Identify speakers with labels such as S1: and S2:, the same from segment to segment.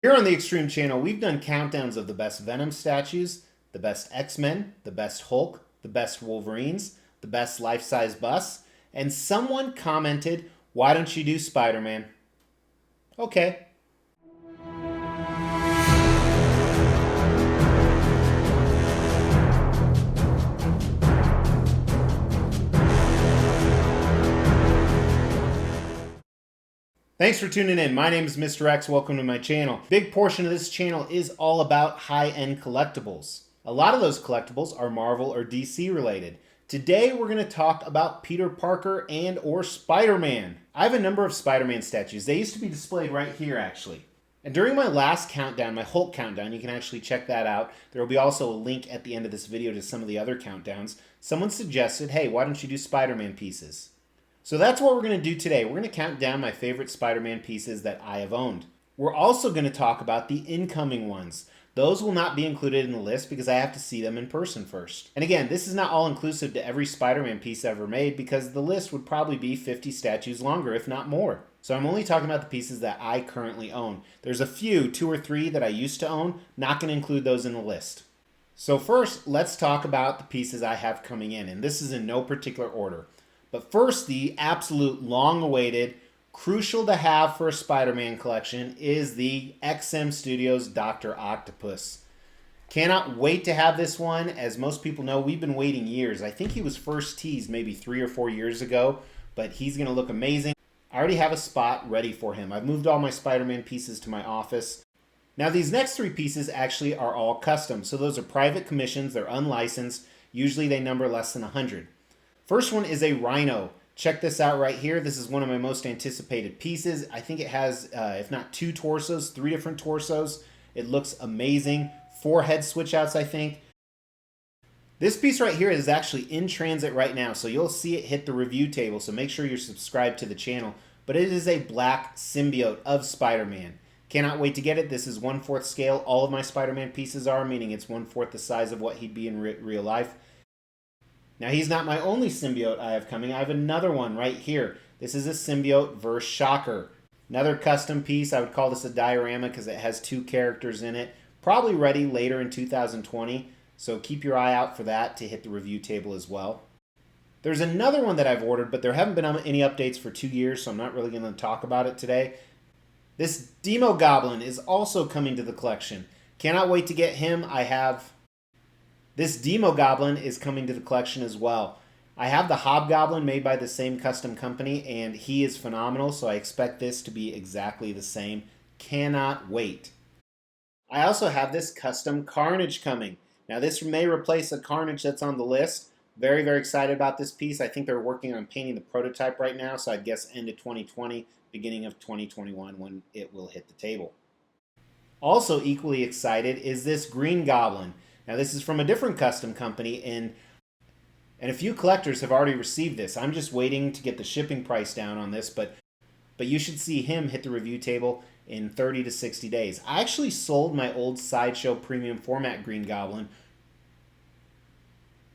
S1: Here on the Extreme channel, we've done countdowns of the best Venom statues, the best X-Men, the best Hulk, the best Wolverines, the best life-size busts, and someone commented, why don't you do Spider-Man? Okay. Thanks for tuning in. My name is Mr. X. Welcome to my channel. Big portion of this channel is all about high-end collectibles. A lot of those collectibles are Marvel or DC related. Today we're going to talk about Peter Parker and or Spider-Man. I have a number of Spider-Man statues. They used to be displayed right here actually. And during my last countdown, my Hulk countdown, you can actually check that out. There will be also a link at the end of this video to some of the other countdowns. Someone suggested, hey, why don't you do Spider-Man pieces? So that's what we're going to do today. We're going to count down my favorite Spider-Man pieces that I have owned. We're also going to talk about the incoming ones. Those will not be included in the list because I have to see them in person first. And again, this is not all inclusive to every Spider-Man piece ever made because the list would probably be 50 statues longer, if not more. So I'm only talking about the pieces that I currently own. There's a few, 2 or 3 that I used to own, not going to include those in the list. So first, let's talk about the pieces I have coming in, and this is in no particular order. But first, the absolute long-awaited, crucial to have for a Spider-Man collection is the XM Studios Dr. Octopus. Cannot wait to have this one. As most people know, we've been waiting years. I think he was first teased maybe 3 or 4 years ago, but he's going to look amazing. I already have a spot ready for him. I've moved all my Spider-Man pieces to my office. Now, these next 3 pieces actually are all custom. So those are private commissions. They're unlicensed. Usually they number less than 100. First one is a Rhino. Check this out right here. This is one of my most anticipated pieces. I think it has, if not 2 torsos, 3 different torsos. It looks amazing. 4 head switch outs, I think. This piece right here is actually in transit right now, so you'll see it hit the review table, so make sure you're subscribed to the channel. But it is a black symbiote of Spider-Man. Cannot wait to get it. This is 1/4 scale. All of my Spider-Man pieces are, meaning it's 1/4 the size of what he'd be in real life. Now, he's not my only symbiote I have coming. I have another one right here. This is a symbiote vs. Shocker. Another custom piece. I would call this a diorama because it has 2 characters in it. Probably ready later in 2020, so keep your eye out for that to hit the review table as well. There's another one that I've ordered, but there haven't been any updates for 2 years, so I'm not really going to talk about it today. This Demo Goblin is also coming to the collection. Cannot wait to get him. This Demo Goblin is coming to the collection as well. I have the Hobgoblin made by the same custom company, and he is phenomenal, so I expect this to be exactly the same. Cannot wait. I also have this custom Carnage coming. Now, this may replace a Carnage that's on the list. Very, very excited about this piece. I think they're working on painting the prototype right now, so I'd guess end of 2020, beginning of 2021 when it will hit the table. Also equally excited is this Green Goblin. Now, this is from a different custom company, and a few collectors have already received this. I'm just waiting to get the shipping price down on this, but you should see him hit the review table in 30 to 60 days. I actually sold my old Sideshow premium format Green Goblin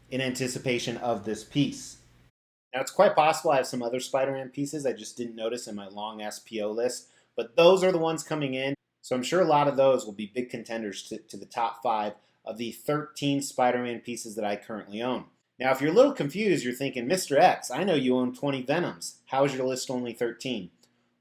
S1: in anticipation of this piece. Now, it's quite possible I have some other Spider-Man pieces I just didn't notice in my long SPO list, but those are the ones coming in, so I'm sure a lot of those will be big contenders to the top 5 of the 13 Spider-Man pieces that I currently own. Now, if you're a little confused, you're thinking, Mr. X, I know you own 20 Venoms. How is your list only 13?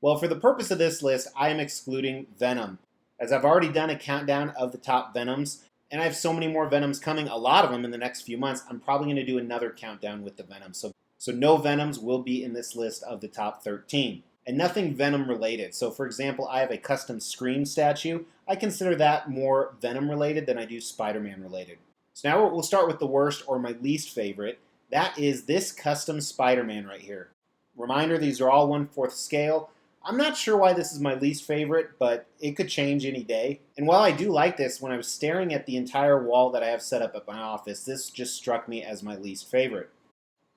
S1: Well, for the purpose of this list, I am excluding Venom, as I've already done a countdown of the top Venoms, and I have so many more Venoms coming, a lot of them in the next few months. I'm probably going to do another countdown with the Venoms. So no Venoms will be in this list of the top 13. And nothing Venom related. So for example, I have a custom Scream statue. I consider that more Venom related than I do Spider-Man related. So now we'll start with the worst or my least favorite. That is this custom Spider-Man right here. Reminder, these are all 1/4 scale. I'm not sure why this is my least favorite, but it could change any day. And while I do like this, when I was staring at the entire wall that I have set up at my office, this just struck me as my least favorite.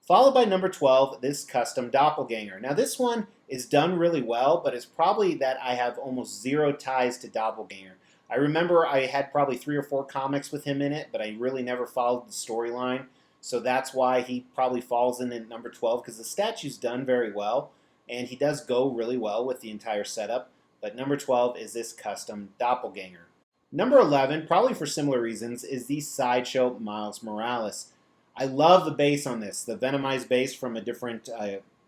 S1: Followed by number 12, this custom Doppelganger. Now this one is done really well, but it's probably that I have almost 0 ties to Doppelganger. I remember I had probably 3 or 4 comics with him in it, but I really never followed the storyline. So that's why he probably falls in at number 12, because the statue's done very well, and he does go really well with the entire setup. But number 12 is this custom doppelganger. Number 11, probably for similar reasons, is the Sideshow Miles Morales. I love the base on this, the Venomized base from a different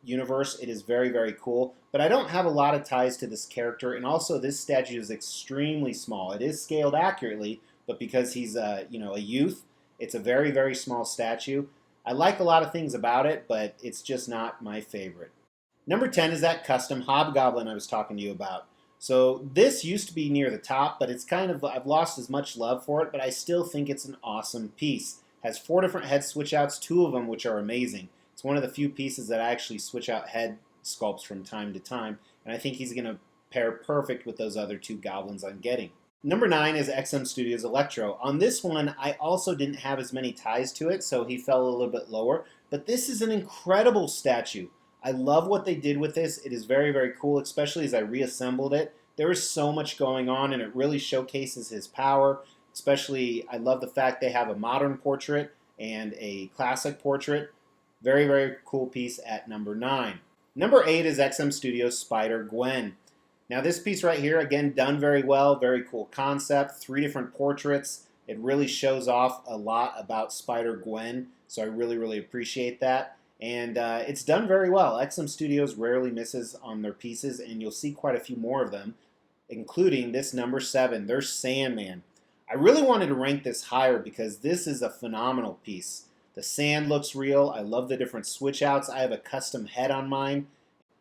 S1: universe. It is very, very cool, but I don't have a lot of ties to this character, and also this statue is extremely small. It is scaled accurately, but because he's a youth, it's a very, very small statue. I like a lot of things about it, but it's just not my favorite. Number 10 is that custom Hobgoblin I was talking to you about. So this used to be near the top, but it's kind of, I've lost as much love for it, but I still think it's an awesome piece. It has 4 different head switch outs, 2 of them which are amazing. It's one of the few pieces that I actually switch out head sculpts from time to time, and I think he's going to pair perfect with those other 2 goblins I'm getting. Number 9 is XM Studios Electro. On this one, I also didn't have as many ties to it, so he fell a little bit lower, but this is an incredible statue. I love what they did with this. It is very, very cool, especially as I reassembled it. There is so much going on, and it really showcases his power. Especially, I love the fact they have a modern portrait and a classic portrait. Very, very cool piece at number 9. Number 8 is XM Studios Spider-Gwen. Now this piece right here, again, done very well. Very cool concept. 3 different portraits. It really shows off a lot about Spider-Gwen, so I really, really appreciate that. And it's done very well. XM Studios rarely misses on their pieces, and you'll see quite a few more of them, including this number 7, their Sandman. I really wanted to rank this higher because this is a phenomenal piece. The sand looks real. I love the different switch outs. I have a custom head on mine.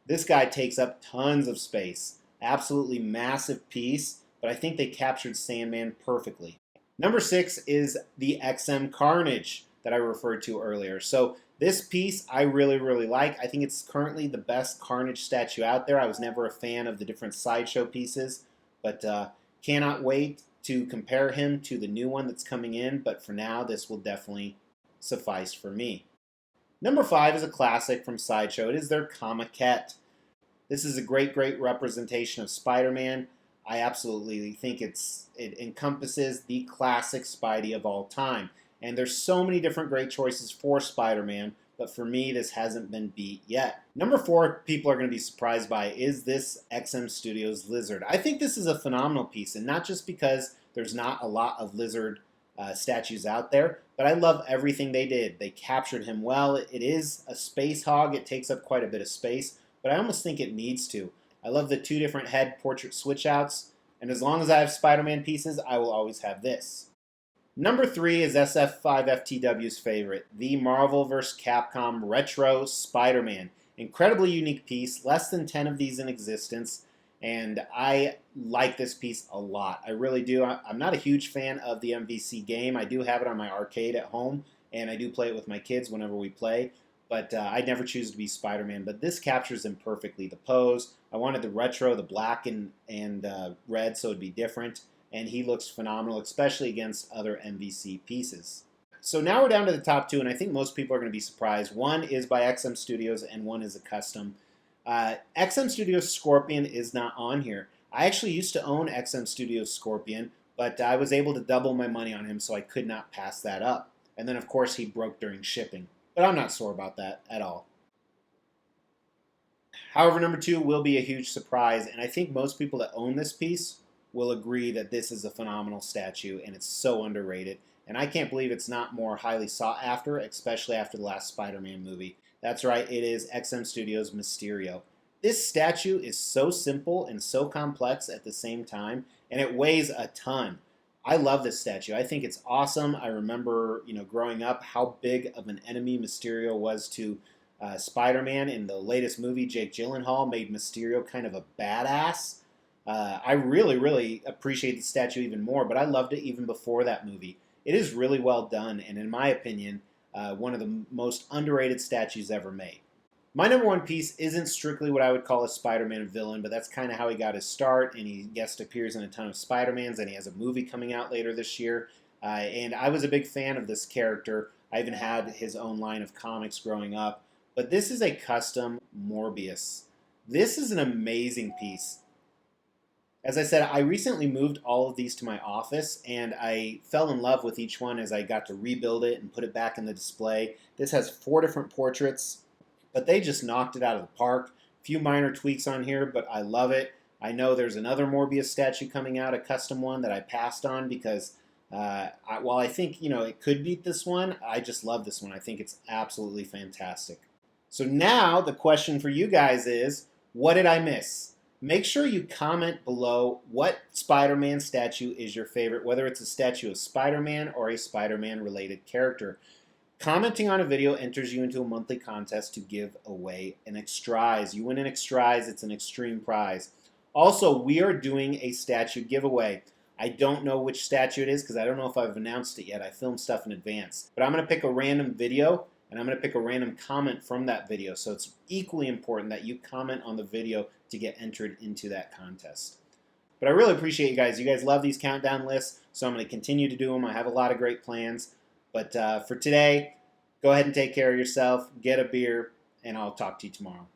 S1: This guy takes up tons of space. Absolutely massive piece, but I think they captured Sandman perfectly. Number 6 is the XM Carnage that I referred to earlier. So this piece I really, really like. I think it's currently the best Carnage statue out there. I was never a fan of the different Sideshow pieces, but cannot wait to compare him to the new one that's coming in. But for now, this will definitely suffice for me. Number 5 is a classic from Sideshow. It is their Comiquette. This is a great, great representation of Spider-Man. I absolutely think it encompasses the classic Spidey of all time. And there's so many different great choices for Spider-Man, but for me, this hasn't been beat yet. Number 4, people are going to be surprised by, is this XM Studios Lizard. I think this is a phenomenal piece, and not just because there's not a lot of Lizard statues out there, but I love everything they did. They captured him well. It is a space hog. It takes up quite a bit of space, but I almost think it needs to. I love the 2 different head portrait switch outs, and as long as I have Spider-Man pieces, I will always have this. Number 3 is SF5FTW's favorite, the Marvel vs. Capcom Retro Spider-Man. Incredibly unique piece, less than 10 of these in existence, and I like this piece a lot. I really do. I'm not a huge fan of the MVC game. I do have it on my arcade at home, and I do play it with my kids whenever we play, but I'd never choose to be Spider-Man. But this captures him perfectly. The pose, I wanted the retro, the black and red, so it'd be different. And he looks phenomenal, especially against other MVC pieces. So now we're down to the top 2, and I think most people are going to be surprised. One is by XM Studios, and one is a custom. XM Studios Scorpion is not on here. I actually used to own XM Studios Scorpion, but I was able to double my money on him, so I could not pass that up. And then, of course, he broke during shipping. But I'm not sore about that at all. However, number 2 will be a huge surprise, and I think most people that own this piece will agree that this is a phenomenal statue, and it's so underrated. And I can't believe it's not more highly sought after, especially after the last Spider-Man movie. That's right, it is XM Studios Mysterio. This statue is so simple and so complex at the same time, and it weighs a ton. I love this statue. I think it's awesome. I remember, growing up, how big of an enemy Mysterio was to Spider-Man. In the latest movie, Jake Gyllenhaal made Mysterio kind of a badass. I really, really appreciate the statue even more, but I loved it even before that movie. It is really well done, and in my opinion, one of the most underrated statues ever made. My number 1 piece isn't strictly what I would call a Spider-Man villain, but that's kind of how he got his start, and he guest appears in a ton of Spider-Mans, and he has a movie coming out later this year. And I was a big fan of this character. I even had his own line of comics growing up. But this is a custom Morbius. This is an amazing piece. As I said, I recently moved all of these to my office, and I fell in love with each one as I got to rebuild it and put it back in the display. This has 4 different portraits, but they just knocked it out of the park. A few minor tweaks on here, but I love it. I know there's another Morbius statue coming out, a custom one that I passed on because while I think, it could beat this one, I just love this one. I think it's absolutely fantastic. So now the question for you guys is, what did I miss? Make sure you comment below what Spider-Man statue is your favorite, whether it's a statue of Spider-Man or a Spider-Man related character. Commenting on a video enters you into a monthly contest to give away an Extrise. You win an Extrise, it's an extreme prize. Also, we are doing a statue giveaway. I don't know which statue it is because I don't know if I've announced it yet. I filmed stuff in advance. But I'm going to pick a random video and I'm going to pick a random comment from that video. So it's equally important that you comment on the video to get entered into that contest. But I really appreciate you guys. You guys love these countdown lists, so I'm going to continue to do them. I have a lot of great plans. But for today, go ahead and take care of yourself, get a beer, and I'll talk to you tomorrow.